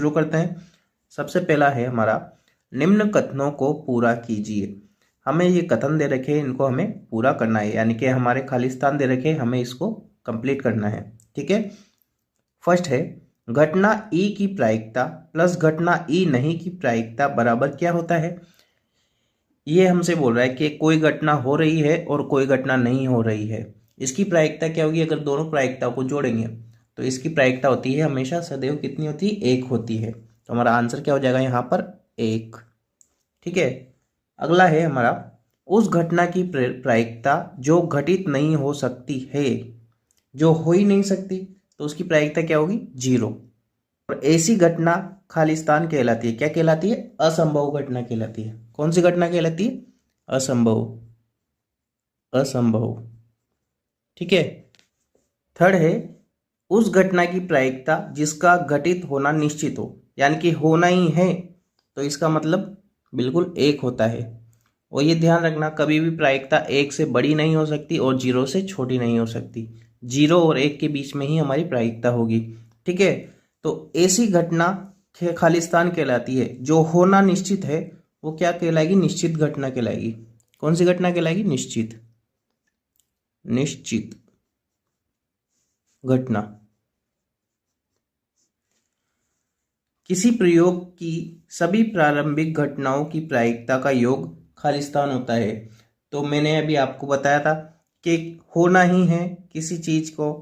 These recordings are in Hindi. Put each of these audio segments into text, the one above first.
शुरू करते हैं। सबसे पहला है हमारा, निम्न कथनों को पूरा कीजिए। हमें ये कथन दे रखे हैं, इनको हमें पूरा करना है, यानी कि हमारे खालिस्तान दे रखे हैं, हमें इसको कंप्लीट करना है। ठीक है, फर्स्ट है, घटना ई की प्रायिकता प्लस घटना ई नहीं की प्रायिकता बराबर क्या होता है। ये हमसे बोल रहा है कि कोई घटना हो रही है और कोई घटना नहीं हो रही है, इसकी प्रायिकता क्या होगी। अगर दोनों प्रायिकताओं को जोड़ेंगे तो इसकी प्रायिकता होती है हमेशा सदैव कितनी होती है, एक होती है। तो हमारा आंसर क्या हो जाएगा यहाँ पर, एक। ठीक है, अगला है हमारा, उस घटना की प्रायिकता जो घटित नहीं हो सकती है, जो हो ही नहीं सकती, तो उसकी प्रायिकता क्या होगी, 0। और ऐसी घटना खालिस्तान कहलाती है, क्या कहलाती है, असंभव घटना कहलाती है। कौन सी घटना कहलाती है, असंभव, असंभव। ठीक है, थर्ड है, उस घटना की प्रायिकता जिसका घटित होना निश्चित हो, यानी कि होना ही है, तो इसका मतलब बिल्कुल एक होता है। और ये ध्यान रखना, कभी भी प्रायिकता 1 से बड़ी नहीं हो सकती और 0 से छोटी नहीं हो सकती। 0 और 1 के बीच में ही हमारी प्रायिकता होगी। ठीक है, तो ऐसी घटना खालिस्तान कहलाती है, जो होना निश्चित है वो क्या कहलाएगी, निश्चित घटना कहलाएगी। कौन सी घटना कहलाएगी, निश्चित, निश्चित घटना। किसी प्रयोग की सभी प्रारंभिक घटनाओं की प्रायिकता का योग खालिस्तान होता है। तो मैंने अभी आपको बताया था कि होना ही है किसी चीज को,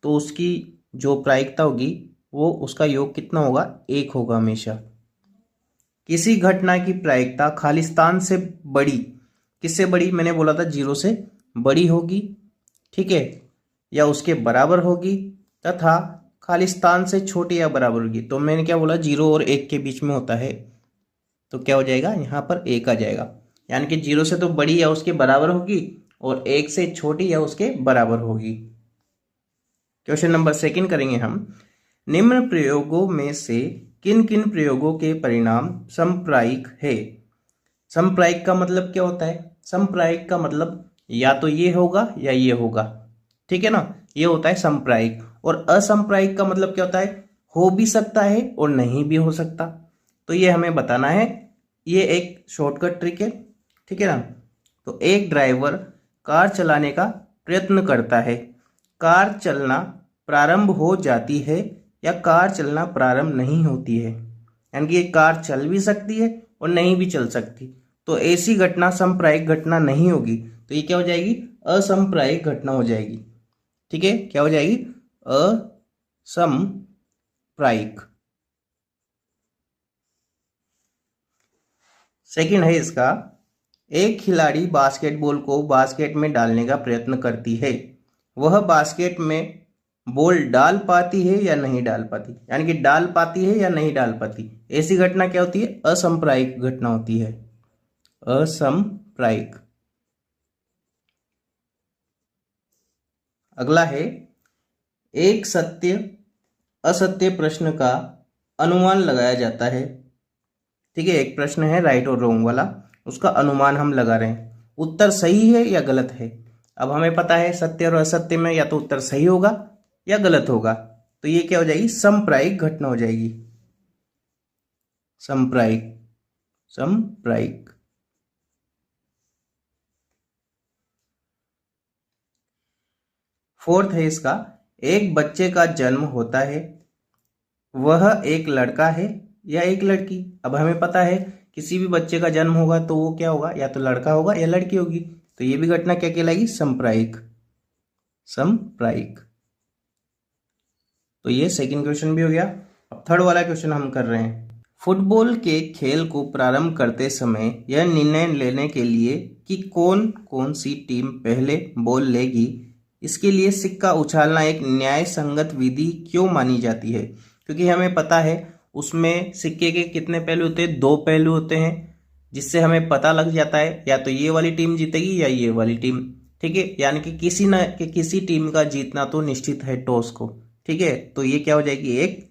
तो उसकी जो प्रायिकता होगी वो उसका योग कितना होगा, 1 होगा हमेशा। किसी घटना की प्रायिकता खालिस्तान से बड़ी, किससे बड़ी, मैंने बोला था 0 से बड़ी होगी। ठीक है, या उसके बराबर होगी, तथा खालिस्तान से छोटी या बराबर होगी। तो मैंने क्या बोला, 0 और 1 के बीच में होता है, तो क्या हो जाएगा, यहाँ पर 1 आ जाएगा। यानी कि 0 से तो बड़ी या उसके बराबर होगी और 1 से छोटी या उसके बराबर होगी। क्वेश्चन नंबर 2 करेंगे हम, निम्न प्रयोगों में से किन किन प्रयोगों के परिणाम समप्रायिक है। समप्रायिक का मतलब क्या होता है, समप्रायिक का मतलब या तो ये होगा या ये होगा। ठीक है ना, ये होता है समप्रायिक। और असंप्रायिक का मतलब क्या होता है, हो भी सकता है और नहीं भी हो सकता। तो ये हमें बताना है, ये एक शॉर्टकट ट्रिक है। ठीक है ना, तो एक ड्राइवर कार चलाने का प्रयत्न करता है, कार चलना प्रारंभ हो जाती है या कार चलना प्रारंभ नहीं होती है। यानी कि ये कार चल भी सकती है और नहीं भी चल सकती। तो ऐसी घटना समप्रायिक घटना नहीं होगी, तो ये क्या हो जाएगी, असंप्रायिक घटना हो जाएगी। ठीक है, क्या हो जाएगी, असमप्रायिक। सेकंड है इसका, एक खिलाड़ी बास्केटबॉल को बास्केट में डालने का प्रयत्न करती है, वह बास्केट में बॉल डाल पाती है या नहीं डाल पाती, यानी कि डाल पाती है या नहीं डाल पाती। ऐसी घटना क्या होती है, असंप्रायिक घटना होती है, असंप्रायिक। अगला है, एक सत्य असत्य प्रश्न का अनुमान लगाया जाता है। ठीक है, एक प्रश्न है राइट और रॉन्ग वाला, उसका अनुमान हम लगा रहे हैं, उत्तर सही है या गलत है। अब हमें पता है सत्य और असत्य में या तो उत्तर सही होगा या गलत होगा, तो ये क्या हो जाएगी, समप्रायिक घटना हो जाएगी, समप्रायिक, समप्रायिक। फोर्थ है इसका, एक बच्चे का जन्म होता है, वह एक लड़का है या एक लड़की। अब हमें पता है किसी भी बच्चे का जन्म होगा तो वो क्या होगा, या तो लड़का होगा या लड़की होगी। तो ये भी घटना क्या कहलाएगी, समप्रायिक, समप्रायिक। तो ये सेकंड क्वेश्चन भी हो गया। अब थर्ड वाला क्वेश्चन हम कर रहे हैं, फुटबॉल के खेल को प्रारंभ करते समय यह निर्णय लेने के लिए कि कौन कौन सी टीम पहले बॉल लेगी, इसके लिए सिक्का उछालना एक न्याय संगत विधि क्यों मानी जाती है। क्योंकि हमें पता है उसमें सिक्के के कितने पहलू होते हैं, 2 पहलू होते हैं, जिससे हमें पता लग जाता है या तो ये वाली टीम जीतेगी या ये वाली टीम। ठीक है, यानी कि किसी न कि किसी टीम का जीतना तो निश्चित है टॉस को। ठीक है, तो ये क्या हो जाएगी, एक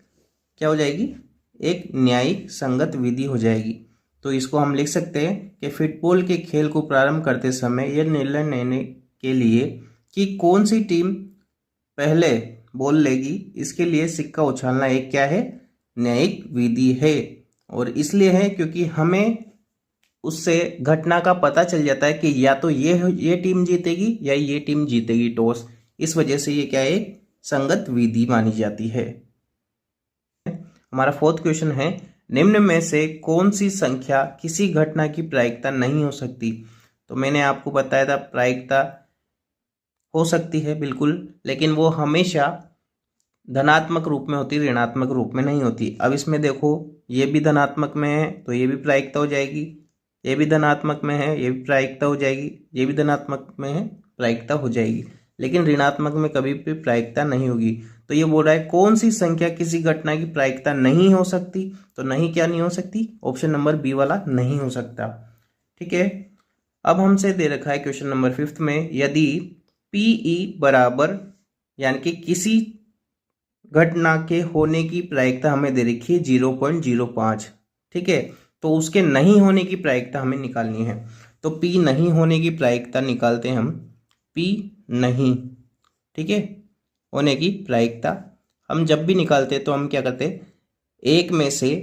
क्या हो जाएगी, एक न्यायिक संगत विधि हो जाएगी। तो इसको हम लिख सकते हैं कि फुटबॉल के खेल को प्रारंभ करते समय यह निर्णय लेने के लिए कि कौन सी टीम पहले बॉल लेगी, इसके लिए सिक्का उछालना एक क्या है, न्यायिक विधि है। और इसलिए है क्योंकि हमें उससे घटना का पता चल जाता है कि या तो ये टीम जीतेगी या ये टीम जीतेगी टॉस। इस वजह से ये क्या है, संगत विधि मानी जाती है। हमारा फोर्थ क्वेश्चन है, निम्न में से कौन सी संख्या किसी घटना की प्रायिकता नहीं हो सकती। तो मैंने आपको बताया था प्रायिकता हो सकती है बिल्कुल, लेकिन वो हमेशा धनात्मक रूप में होती, ऋणात्मक रूप में नहीं होती। अब इसमें देखो, ये भी धनात्मक में है तो ये भी प्रायिकता हो जाएगी, ये भी धनात्मक में है ये भी प्रायिकता हो जाएगी, ये भी धनात्मक में है प्रायिकता हो जाएगी, लेकिन ऋणात्मक में कभी भी प्रायिकता नहीं होगी। तो ये बोल रहा है कौन सी संख्या किसी घटना की प्रायिकता नहीं हो सकती। तो नहीं क्या नहीं हो सकती, ऑप्शन नंबर बी वाला नहीं हो सकता। ठीक है, अब हमसे दे रखा है क्वेश्चन नंबर 5 में, यदि पीई बराबर, यानी कि किसी घटना के होने की प्रायिकता हमें दे रखी है 0.05। ठीक है, तो उसके नहीं होने की प्रायिकता हमें निकालनी है। तो पी नहीं होने की प्रायिकता निकालते हैं हम, पी नहीं, ठीक है, होने की प्रायिकता हम जब भी निकालते तो हम क्या करते, एक में से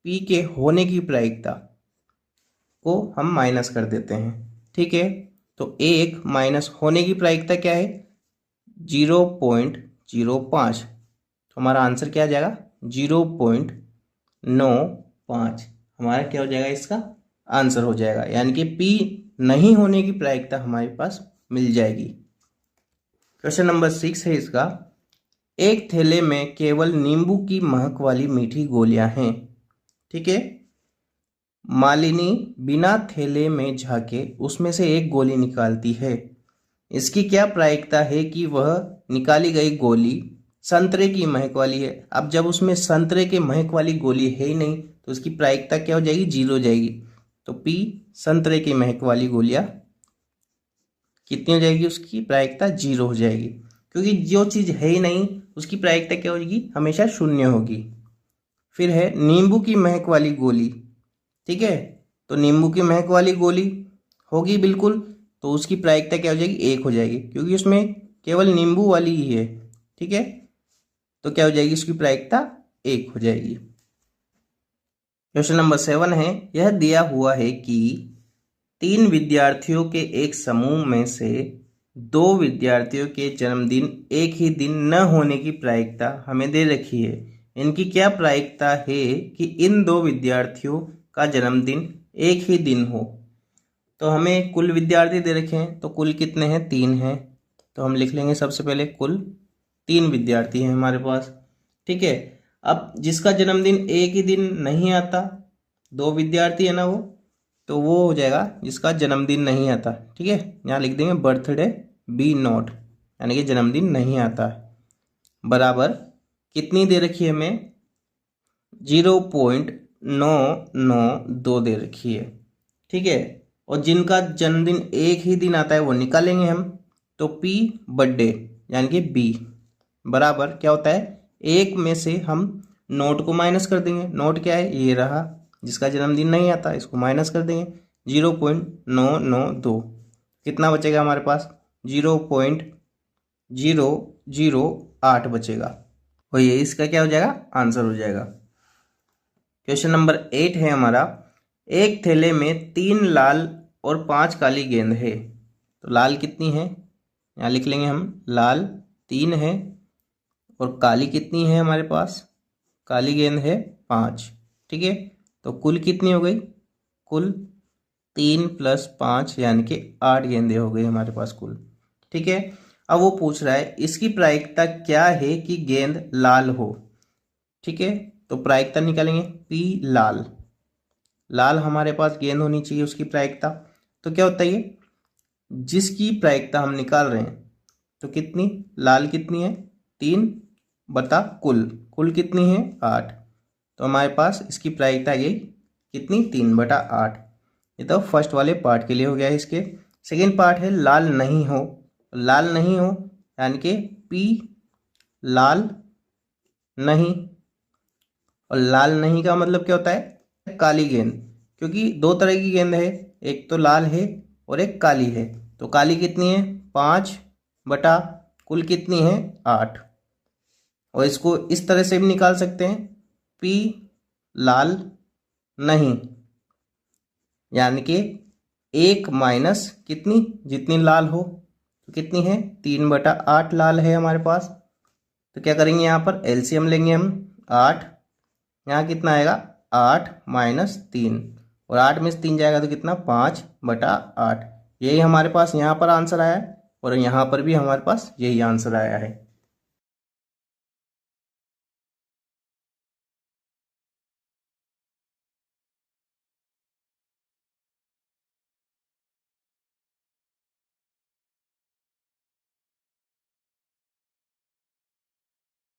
पी के होने की प्रायिकता को हम माइनस कर देते हैं। ठीक है, तो एक माइनस होने की प्रायिकता क्या है, 0.05। तो हमारा आंसर क्या आ जाएगा, 0.95 हमारा क्या हो जाएगा, इसका आंसर हो जाएगा। यानी कि पी नहीं होने की प्रायिकता हमारे पास मिल जाएगी। क्वेश्चन नंबर 6 है इसका, एक थैले में केवल नींबू की महक वाली मीठी गोलियां हैं। ठीक है, मालिनी बिना थैले में झाके उसमें से एक गोली निकालती है। इसकी क्या प्रायिकता है कि वह निकाली गई गोली संतरे की महक वाली है। अब जब उसमें संतरे के महक वाली गोली है ही नहीं तो उसकी प्रायिकता क्या हो जाएगी, 0 हो जाएगी। तो पी संतरे की महक वाली गोलियां कितनी हो जाएगी, उसकी प्रायिकता 0 हो जाएगी, क्योंकि जो चीज़ है ही नहीं उसकी प्रायिकता क्या होगी, हमेशा 0 होगी। फिर है नींबू की महक वाली गोली। ठीक है, तो नींबू की महक वाली गोली होगी बिल्कुल, तो उसकी प्रायिकता क्या हो जाएगी, 1 हो जाएगी, क्योंकि उसमें केवल नींबू वाली ही है। ठीक है, तो क्या हो जाएगी, उसकी प्रायिकता 1 हो जाएगी। क्वेश्चन नंबर 7 है, यह दिया हुआ है कि 3 विद्यार्थियों के एक समूह में से 2 विद्यार्थियों के जन्मदिन एक ही दिन न होने की प्रायिकता हमें दे रखी है। इनकी क्या प्रायिकता है कि इन 2 विद्यार्थियों का जन्मदिन एक ही दिन हो। तो हमें कुल विद्यार्थी दे रखे हैं, तो कुल कितने हैं, 3 हैं। तो हम लिख लेंगे सबसे पहले कुल 3 विद्यार्थी हैं हमारे पास। ठीक है, अब जिसका जन्मदिन एक ही दिन नहीं आता, 2 विद्यार्थी है ना वो, तो वो हो जाएगा जिसका जन्मदिन नहीं आता। ठीक है, यहाँ लिख देंगे बर्थडे बी नॉट, यानी कि जन्मदिन नहीं आता, बराबर कितनी दे रखी है हमें, 0.992 दे रखी है। ठीक है, और जिनका जन्मदिन एक ही दिन आता है वो निकालेंगे हम, तो पी बर्थडे यानी कि बी बराबर क्या होता है, एक में से हम नोट को माइनस कर देंगे। नोट क्या है, ये रहा, जिसका जन्मदिन नहीं आता इसको माइनस कर देंगे, 0.992 कितना बचेगा हमारे पास, 0.008 बचेगा, और ये इसका क्या हो जाएगा, आंसर हो जाएगा। क्वेश्चन नंबर 8 है हमारा, एक थैले में 3 लाल और 5 काली गेंद है। तो लाल कितनी है, यहाँ लिख लेंगे हम, लाल 3 है और काली कितनी है हमारे पास, काली गेंद है 5। ठीक है, तो कुल कितनी हो गई, कुल 3 + 5 यानी कि 8 गेंदें हो गई हमारे पास कुल। ठीक है, अब वो पूछ रहा है इसकी प्रायिकता क्या है कि गेंद लाल हो। ठीक है, तो प्रायिकता निकालेंगे, पी लाल, लाल हमारे पास गेंद होनी चाहिए उसकी प्रायिकता। तो क्या होता है ये, जिसकी प्रायिकता हम निकाल रहे हैं, तो कितनी, लाल कितनी है, 3 बटा कुल, कुल कितनी है 8, तो हमारे पास इसकी प्रायिकता ये कितनी, 3/8। ये तो फर्स्ट वाले पार्ट के लिए हो गया है। इसके सेकेंड पार्ट है लाल नहीं हो, लाल नहीं हो यानी कि पी लाल नहीं, और लाल नहीं का मतलब क्या होता है, काली गेंद, क्योंकि 2 तरह की गेंद है, एक तो लाल है और एक काली है। तो काली कितनी है, 5 बटा कुल कितनी है 8, और इसको इस तरह से भी निकाल सकते हैं, पी लाल नहीं, यानी कि 1 माइनस कितनी, जितनी लाल हो, तो कितनी है 3/8 लाल है हमारे पास। तो क्या करेंगे, यहाँ पर एलसीएम लेंगे हम 8, यहाँ कितना आएगा 8 माइनस 3, और 8 में से 3 जाएगा तो कितना 5/8। यही हमारे पास यहाँ पर आंसर आया है और यहाँ पर भी हमारे पास यही आंसर आया है।